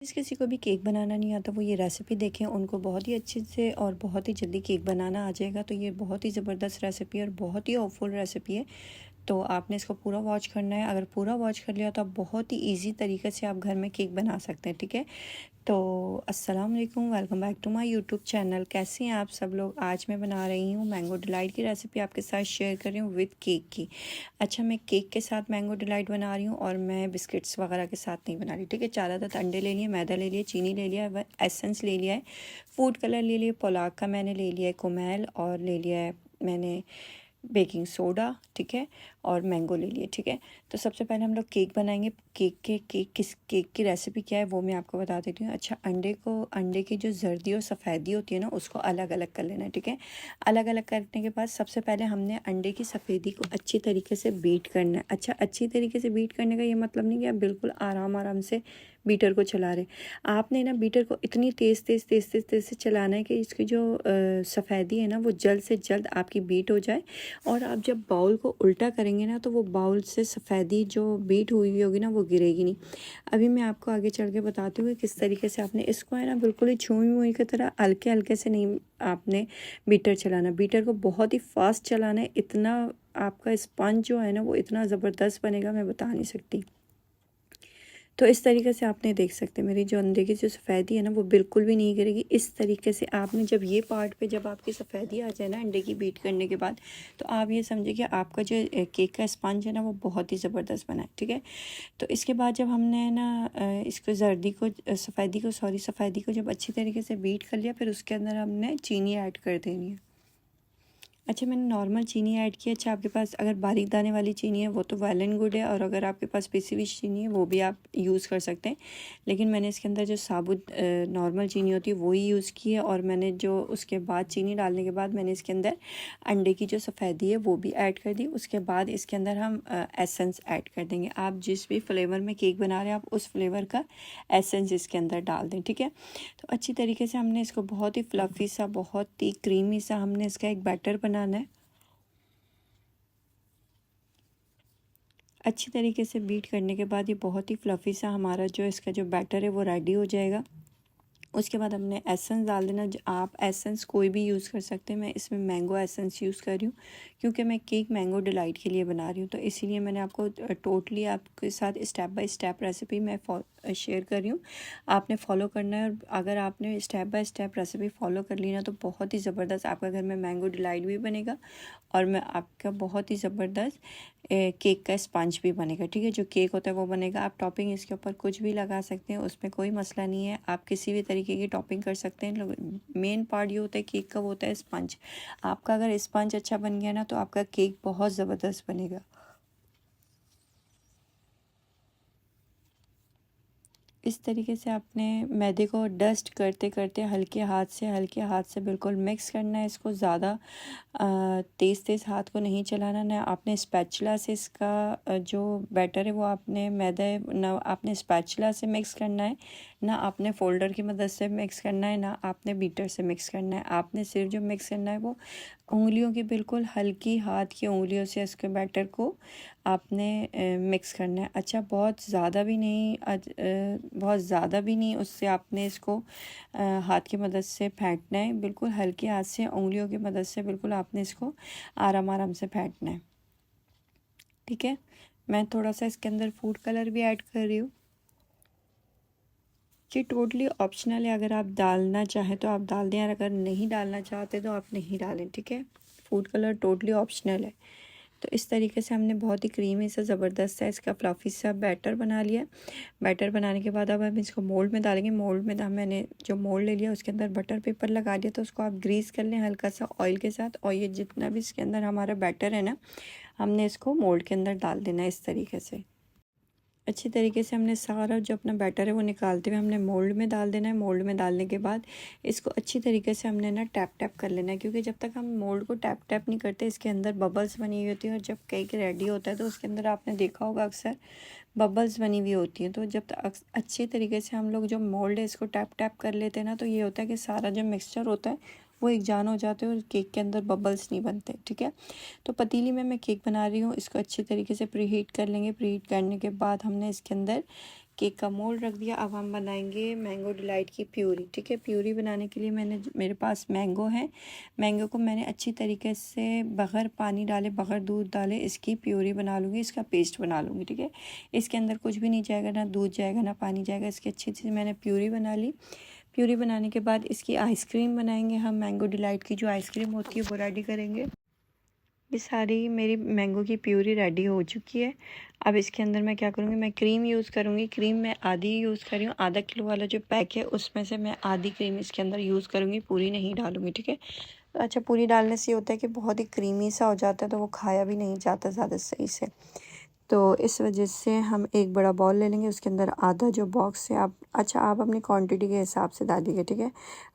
किसी को भी केक बनाना नहीं आता वो ये रेसिपी देखें, उनको बहुत ही अच्छे से और बहुत ही जल्दी केक बनाना आ जाएगा। तो ये बहुत ही ज़बरदस्त रेसिपी है और बहुत ही ऑफुल रेसिपी है। तो आपने इसको पूरा वॉच करना है। अगर पूरा वॉच कर लिया तो आप बहुत ही इजी तरीके से आप घर में केक बना सकते हैं। ठीक है, तो अस्सलाम वालेकुम, welcome back to my YouTube channel. कैसे हैं आप सब लोग? आज मैं बना रही हूँ मैंगो डिलाइट की रेसिपी, आपके साथ शेयर कर रही हूँ विद केक की। अच्छा, मैं केक के साथ मैंगो डिलाइट बना रही हूँ और मैं बिस्किट्स वगैरह के साथ नहीं बना रही। ठीक है, 4 अंडे ले लिए, मैदा ले लिया, चीनी ले लिया, एसेंस ले लिया है, फूड कलर ले लिया, पोलाक का मैंने ले लिया है, कोमैल, और ले लिया है मैंने बेकिंग सोडा। ठीक है, और मैंगो ले लिए। ठीक है, तो सबसे पहले हम लोग केक बनाएंगे। किस केक की रेसिपी क्या है वो मैं आपको बता देती हूँ। अच्छा, अंडे की जो जर्दी और सफ़ेदी होती है ना, उसको अलग अलग कर लेना है। ठीक है, अलग अलग करने के बाद सबसे पहले हमने अंडे की सफ़ेदी को अच्छी तरीके से बीट करना है। अच्छा, अच्छी तरीके से बीट करने का ये मतलब नहीं कि आप बिल्कुल आराम आराम से बीटर को चला रहे। आपने ना बीटर को इतनी तेज़ से चलाना है कि इसकी जो सफ़ेदी है ना वो जल्द से जल्द आपकी बीट हो जाए। और आप जब बाउल को उल्टा करेंगे ना तो वो बाउल से सफ़ेदी जो बीट हुई होगी ना वो गिरेगी नहीं। अभी मैं आपको आगे चल के बताती हूँ किस तरीके से आपने इसको है ना बिल्कुल ही छुई मुई की तरह हल्के हल्के से नहीं आपने बीटर चलाना। बीटर को बहुत ही फास्ट चलाना है। इतना आपका स्पंज जो है ना वो इतना ज़बरदस्त बनेगा, मैं बता नहीं सकती। तो इस तरीके से आपने देख सकते हैं मेरी जो अंडे की जो सफ़ेदी है ना वो बिल्कुल भी नहीं गिरेगी। इस तरीके से आपने जब ये पार्ट पे जब आपकी सफ़ेदी आ जाए ना अंडे की बीट करने के बाद, तो आप ये समझिए कि आपका जो केक का स्पंज है ना वो बहुत ही ज़बरदस्त बना है। ठीक है, तो इसके बाद जब हमने ना इसको सफ़ेदी को जब अच्छी तरीके से बीट कर लिया, फिर उसके अंदर हमने चीनी ऐड कर देनी है। अच्छा, मैंने नॉर्मल चीनी ऐड की। अच्छा, आपके पास अगर बारीक दाने वाली चीनी है वो तो वेल एंड गुड है, और अगर आपके पास पिसी हुई चीनी है वो भी आप यूज़ कर सकते हैं। लेकिन मैंने इसके अंदर जो साबुत नॉर्मल चीनी होती है वो ही यूज़ की है। और मैंने जो उसके बाद चीनी डालने के बाद मैंने इसके अंदर अंडे की जो सफ़ेदी है वो भी ऐड कर दी। उसके बाद इसके अंदर हम एसेंस ऐड कर देंगे। आप जिस भी फ्लेवर में केक बना रहे हैं आप उस फ्लेवर का एसेंस इसके अंदर डाल दें। ठीक है, तो अच्छी तरीके से हमने इसको बहुत ही फ्लफ़ी सा, बहुत ही क्रीमी सा हमने इसका एक बैटर बनाना है। अच्छी तरीके से बीट करने के बाद ये बहुत ही फ्लफ़ी सा हमारा जो इसका जो बैटर है वो रेडी हो जाएगा। उसके बाद हमने एसेंस डाल देना। आप एसेंस कोई भी यूज़ कर सकते हैं। मैं इसमें मैंगो एसेंस यूज़ कर रही हूँ क्योंकि मैं केक मैंगो डिलाइट के लिए बना रही हूँ, तो इसीलिए मैंने आपको टोटली आपके साथ स्टेप बाय स्टेप रेसिपी मैं शेयर कर रही हूँ। आपने फॉलो करना है, और अगर आपने step by step recipe follow कर ली ना तो बहुत ही ज़बरदस्त आपका घर में मैंगो डिलाइट भी बनेगा, और मैं आपका बहुत ही ज़बरदस्त केक का स्पंज भी बनेगा। ठीक है, जो केक होता है वो बनेगा। आप टॉपिंग इसके ऊपर कुछ भी लगा सकते हैं, उसमें कोई मसला नहीं है। आप किसी भी तरीके की टॉपिंग कर सकते हैं। मेन पार्ट ये होता है केक का, वो होता है स्पंज। आपका अगर स्पंज अच्छा बन गया ना तो आपका केक बहुत ज़बरदस्त बनेगा। इस तरीके से आपने मैदे को डस्ट करते करते हल्के हाथ से बिल्कुल मिक्स करना है। इसको ज़्यादा तेज़ हाथ को नहीं चलाना। ना आपने स्पैचुला से इसका जो बैटर है वो आपने मैदा है ना आपने स्पैचुला से मिक्स करना है, ना आपने फोल्डर की मदद से मिक्स करना है, ना आपने बीटर से मिक्स करना है। आपने सिर्फ जो मिक्स करना है वो उंगलियों की बिल्कुल हल्की हाथ की उंगलियों से इसके बैटर को आपने मिक्स करना है। अच्छा, बहुत ज़्यादा भी नहीं उससे आपने इसको हाथ की मदद से फेंटना है। बिल्कुल हल्के हाथ से उंगलियों की मदद से बिल्कुल आपने इसको आराम आराम से फेंटना है। ठीक है, मैं थोड़ा सा इसके अंदर फूड कलर भी ऐड कर रही हूँ। ये टोटली ऑप्शनल है, अगर आप डालना चाहें तो आप डाल दें, और अगर नहीं डालना चाहते तो आप नहीं डालें। ठीक है, फूड कलर टोटली ऑप्शनल है। तो इस तरीके से हमने बहुत ही क्रीमी सा ज़बरदस्त सा इसका फ्लफ़ी सा बैटर बना लिया। बैटर बनाने के बाद अब हम इसको मोल्ड में डालेंगे। मोल्ड में मैंने जो मोल्ड ले लिया उसके अंदर बटर पेपर लगा दिया, तो उसको आप ग्रीस कर लें हल्का सा ऑयल के साथ। और ये जितना भी इसके अंदर हमारा बैटर है ना, हमने इसको मोल्ड के अंदर डाल देना है इस तरीके से। अच्छी तरीके से हमने सारा जो अपना बैटर है वो निकालते हुए हमने मोल्ड में डाल देना है। मोल्ड में डालने के बाद इसको अच्छी तरीके से हमने ना टैप टैप कर लेना है, क्योंकि जब तक हम मोल्ड को टैप टैप नहीं करते इसके अंदर बबल्स बनी हुई होती है। और जब केक रेडी होता है तो उसके अंदर आपने देखा होगा अक्सर बबल्स बनी हुई होती हैं। तो जब तक अच्छे तरीके से हम लोग जो मोल्ड है इसको टैप टैप कर लेते हैं ना, तो ये होता है कि सारा जो मिक्सचर होता है वो एक जान हो जाते हैं और केक के अंदर बबल्स नहीं बनते। ठीक है, तो पतीली में मैं केक बना रही हूँ, इसको अच्छी तरीके से प्री हीट कर लेंगे। प्री हीट करने के बाद हमने इसके अंदर केक का मोल्ड रख दिया। अब हम बनाएंगे मैंगो डिलाइट की प्यूरी। ठीक है, प्यूरी बनाने के लिए मेरे पास मैंगो है। मैंगो को मैंने अच्छी तरीके से बग़ैर पानी डाले, बग़ैर दूध डाले इसकी प्यूरी बना लूँगी, इसका पेस्ट बना लूँगी। ठीक है, इसके अंदर कुछ भी नहीं जाएगा, ना दूध जाएगा ना पानी जाएगा। इसकी अच्छी से मैंने प्यूरी बना ली। प्यूरी बनाने के बाद इसकी आइसक्रीम बनाएंगे हम। मैंगो डिलाइट की जो आइसक्रीम होती है वो रेडी करेंगे। ये सारी मेरी मैंगो की प्यूरी रेडी हो चुकी है। अब इसके अंदर मैं क्या करूँगी, मैं क्रीम यूज़ करूँगी। क्रीम मैं आधी यूज़ कर रही हूँ, आधा किलो वाला जो पैक है उसमें से मैं आधी क्रीम इसके अंदर यूज़ करूँगी, पूरी नहीं डालूँगी। ठीक है, अच्छा पूरी डालने से होता है कि बहुत ही क्रीमी सा हो जाता है, तो वो खाया भी नहीं जाता ज़्यादा सही से। तो इस वजह से हम एक बड़ा बॉल ले लेंगे, उसके अंदर आधा जो बॉक्स है आप अपनी क्वांटिटी के हिसाब से डालिएगा। ठीक है,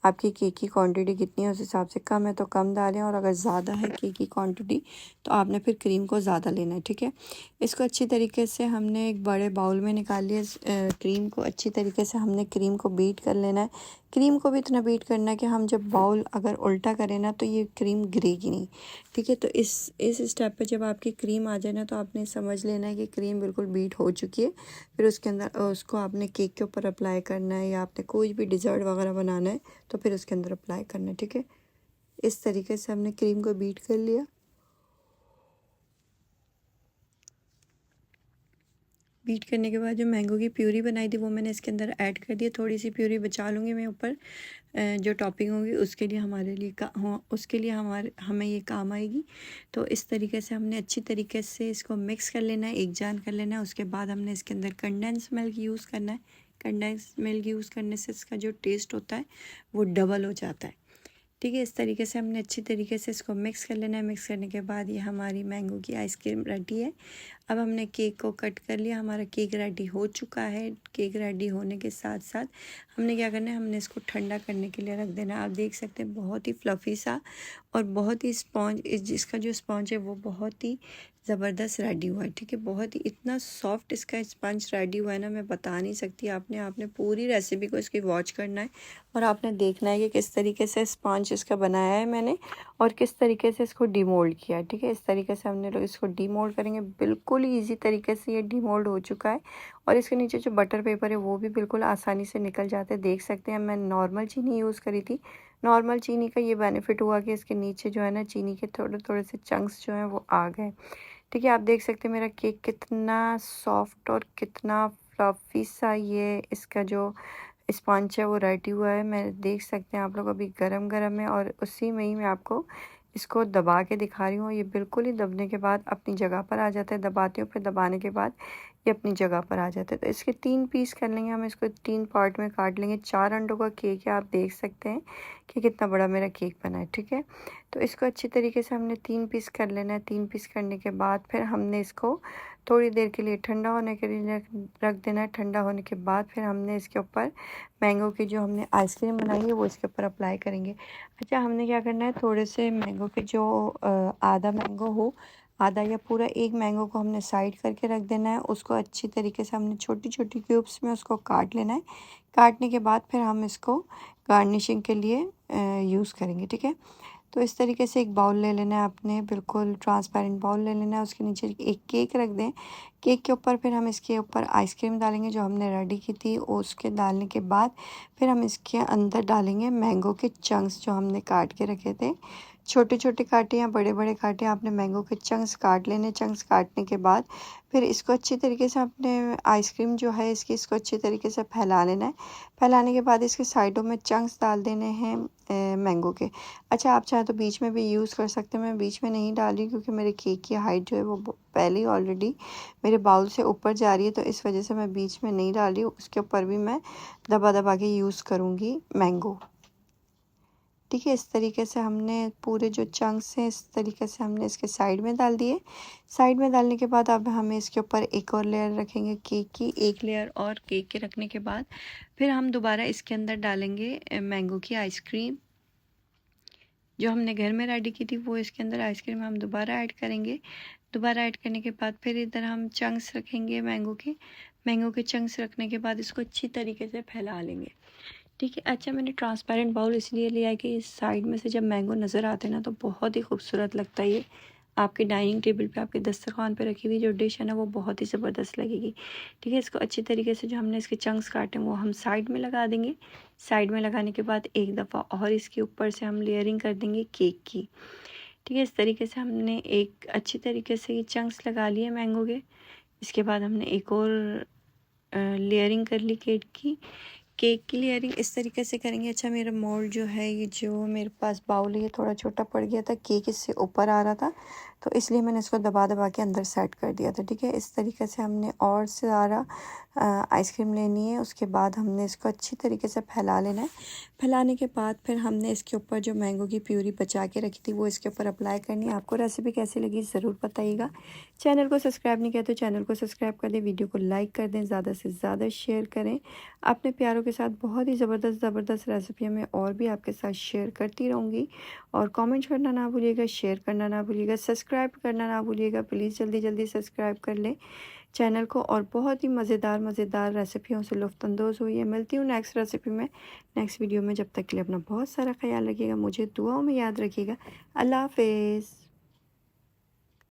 आपकी केक की क्वांटिटी कितनी है उस हिसाब से, कम है तो कम डालें, और अगर ज़्यादा है केक की क्वांटिटी तो आपने फिर क्रीम को ज़्यादा लेना है। ठीक है, इसको अच्छी तरीके से हमने एक बड़े बाउल में निकाल लिया। क्रीम को अच्छी तरीके से हमने क्रीम को बीट कर लेना है। क्रीम को भी इतना बीट करना है कि हम जब बाउल अगर उल्टा करें ना तो ये क्रीम गिरेगी नहीं। ठीक है, तो इस स्टेप पे जब आपकी क्रीम आ जाए ना तो आपने समझ लेना है कि क्रीम बिल्कुल बीट हो चुकी है। फिर उसके अंदर उसको आपने केक के ऊपर अप्लाई करना है, या आपने कोई भी डिज़र्ट वगैरह बनाना है तो फिर उसके अंदर अप्लाई करना है। ठीक है, इस तरीके से हमने क्रीम को बीट कर लिया। बीट करने के बाद जो मैंगो की प्यूरी बनाई थी वो मैंने इसके अंदर ऐड कर दी। थोड़ी सी प्यूरी बचा लूँगी मैं ऊपर, जो टॉपिंग होगी उसके लिए हमारे लिए उसके लिए हमें ये काम आएगी। तो इस तरीके से हमने अच्छी तरीके से इसको मिक्स कर लेना है, एक जान कर लेना है। उसके बाद हमने इसके अंदर कंडेंस मिल्क यूज़ करना है। कंडेंस मिल्क यूज़ करने से इसका जो टेस्ट होता है वो डबल हो जाता है। ठीक है, इस तरीके से हमने अच्छी तरीके से इसको मिक्स कर लेना है। मिक्स करने के बाद ये हमारी मैंगो की आइसक्रीम रेडी है। अब हमने केक को कट कर लिया, हमारा केक रेडी हो चुका है। केक रेडी होने के साथ साथ हमने क्या करना है, हमने इसको ठंडा करने के लिए रख देना है। आप देख सकते हैं बहुत ही फ्लफ़ी सा और बहुत ही स्पॉन्ज, जिसका जो स्पॉन्ज है वो बहुत ही ज़बरदस्त रेडी हुआ है। ठीक है, बहुत ही इतना सॉफ्ट इसका स्पंज रेडी हुआ है ना, मैं बता नहीं सकती। आपने पूरी रेसिपी को इसकी वॉच करना है और आपने देखना है कि किस तरीके से स्पंज इसका बनाया है मैंने और किस तरीके से इसको डीमोल्ड किया है। ठीक है, इस तरीके से हमने लोग इसको डीमोल्ड करेंगे। बिल्कुल ही ईजी तरीके से ये डीमोल्ड हो चुका है और इसके नीचे जो बटर पेपर है वो भी बिल्कुल आसानी से निकल जाते हैं। देख सकते हैं, मैं नॉर्मल चीनी यूज़ करी थी। नॉर्मल चीनी का ये बेनिफिट हुआ कि इसके नीचे जो है ना चीनी के थोड़े थोड़े से चंक्स जो हैं वो आ गए। ठीक है, आप देख सकते हैं मेरा केक कितना सॉफ्ट और कितना फ्लफ़ी सा ये इसका जो स्पंज है वो रेडी हुआ है। मैं देख सकते हैं आप लोग, अभी गरम गरम है और उसी में ही मैं आपको इसको दबा के दिखा रही हूँ। ये बिल्कुल ही दबने के बाद अपनी जगह पर आ जाता है। दबाती हूँ, फिर दबाने के बाद ये अपनी जगह पर आ जाता है। तो इसके 3 पीस कर लेंगे हम, इसको 3 पार्ट में काट लेंगे। 4 अंडों का केक है, आप देख सकते हैं कि कितना बड़ा मेरा केक बना है। ठीक है, तो इसको अच्छी तरीके से हमने 3 पीस कर लेना है। 3 पीस करने के बाद फिर हमने इसको थोड़ी देर के लिए ठंडा होने के लिए रख देना है। ठंडा होने के बाद फिर हमने इसके ऊपर मैंगो की जो हमने आइसक्रीम बनाई है वो इसके ऊपर अप्लाई करेंगे। अच्छा, हमने क्या करना है, थोड़े से मैंगो के जो आधा मैंगो हो, आधा या पूरा एक मैंगो को हमने साइड करके रख देना है। उसको अच्छी तरीके से हमने छोटी छोटी क्यूब्स में उसको काट लेना है। काटने के बाद फिर हम इसको गार्निशिंग के लिए यूज़ करेंगे। ठीक है, तो इस तरीके से एक बाउल ले लेना है आपने, बिल्कुल ट्रांसपेरेंट बाउल ले लेना है। उसके नीचे एक केक रख दें। केक के ऊपर फिर हम इसके ऊपर आइसक्रीम डालेंगे जो हमने रेडी की थी। उसके डालने के बाद फिर हम इसके अंदर डालेंगे मैंगो के चंक्स जो हमने काट के रखे थे। छोटे छोटे काटे या बड़े बड़े काटे, आपने मैंगो के चंक्स काट लेने। चंक्स काटने के बाद फिर इसको अच्छी तरीके से अपने आइसक्रीम जो है इसको अच्छी तरीके से फैला लेना है। फैलाने के बाद इसके साइडों में चंक्स डाल देने हैं मैंगो के। अच्छा, आप चाहे तो बीच में भी यूज़ कर सकते हैं। मैं बीच में नहीं डाली क्योंकि मेरे केक की हाइट जो है वो पहले ही ऑलरेडी मेरे बाउल से ऊपर जा रही है, तो इस वजह से मैं बीच में नहीं डाली। उसके ऊपर भी मैं दबा दबा के यूज़ करूँगी मैंगो। ठीक है, इस तरीके से हमने पूरे जो चंक्स हैं इस तरीके से हमने इसके साइड में डाल दिए। साइड में डालने के बाद अब हमें इसके ऊपर एक और लेयर रखेंगे केक की। एक लेयर और केक के रखने के बाद फिर हम दोबारा इसके अंदर डालेंगे मैंगो की आइसक्रीम जो हमने घर में रेडी की थी। वो इसके अंदर आइसक्रीम हम दोबारा ऐड करेंगे। दोबारा ऐड करने के बाद फिर इधर हम चंक्स रखेंगे मैंगो के चंक्स रखने के बाद इसको अच्छी तरीके से फैला लेंगे। ठीक है, अच्छा मैंने ट्रांसपेरेंट बाउल इसलिए लिया है कि इस साइड में से जब मैंगो नज़र आते हैं ना तो बहुत ही खूबसूरत लगता है ये। आपके डाइनिंग टेबल पे, आपके दस्तरखान पे रखी हुई जो डिश है ना वो बहुत ही ज़बरदस्त लगेगी। ठीक है, इसको अच्छी तरीके से जो हमने इसके चंक्स काटे हैं वो हम साइड में लगा देंगे। साइड में लगाने के बाद एक दफ़ा और इसके ऊपर से हम लेयरिंग कर देंगे केक की। ठीक है, इस तरीके से हमने एक अच्छी तरीके से ये चंक्स लगा लिए मैंगो के। इसके बाद हमने एक और लेयरिंग कर ली केक की लेयरिंग इस तरीके से करेंगे। अच्छा, मेरा मोल्ड जो है, ये जो मेरे पास बाउल है, ये थोड़ा छोटा पड़ गया था, केक इससे ऊपर आ रहा था, तो इसलिए मैंने इसको दबा दबा के अंदर सेट कर दिया था। ठीक है, इस तरीके से हमने और सारा आइसक्रीम लेनी है। उसके बाद हमने इसको अच्छी तरीके से फैला लेना है। फैलाने के बाद फिर हमने इसके ऊपर जो मैंगो की प्यूरी बचा के रखी थी वो इसके ऊपर अप्लाई करनी है। आपको रेसिपी कैसी लगी ज़रूर बताइएगा। चैनल को सब्सक्राइब नहीं किया तो चैनल को सब्सक्राइब कर दें, वीडियो को लाइक कर दें, ज़्यादा से ज़्यादा शेयर करें। अपने प्यारों के साथ बहुत ही ज़बरदस्त रेसिपियाँ मैं और भी आपके साथ शेयर करती रहूँगी। और कमेंट करना ना भूलिएगा, शेयर करना ना भूलिएगा, सब्सक्राइब करना ना भूलिएगा। प्लीज़ जल्दी जल्दी सब्सक्राइब कर लें चैनल को। और बहुत ही मज़ेदार रेसिपियों से लुत्फ़अंदोज़ हुई। मिलती हूँ नेक्स्ट रेसिपी में, नेक्स्ट वीडियो में। जब तक के लिए अपना बहुत सारा ख्याल रखिएगा, मुझे दुआओं में याद रखिएगा। अल्लाह हाफ़िज़।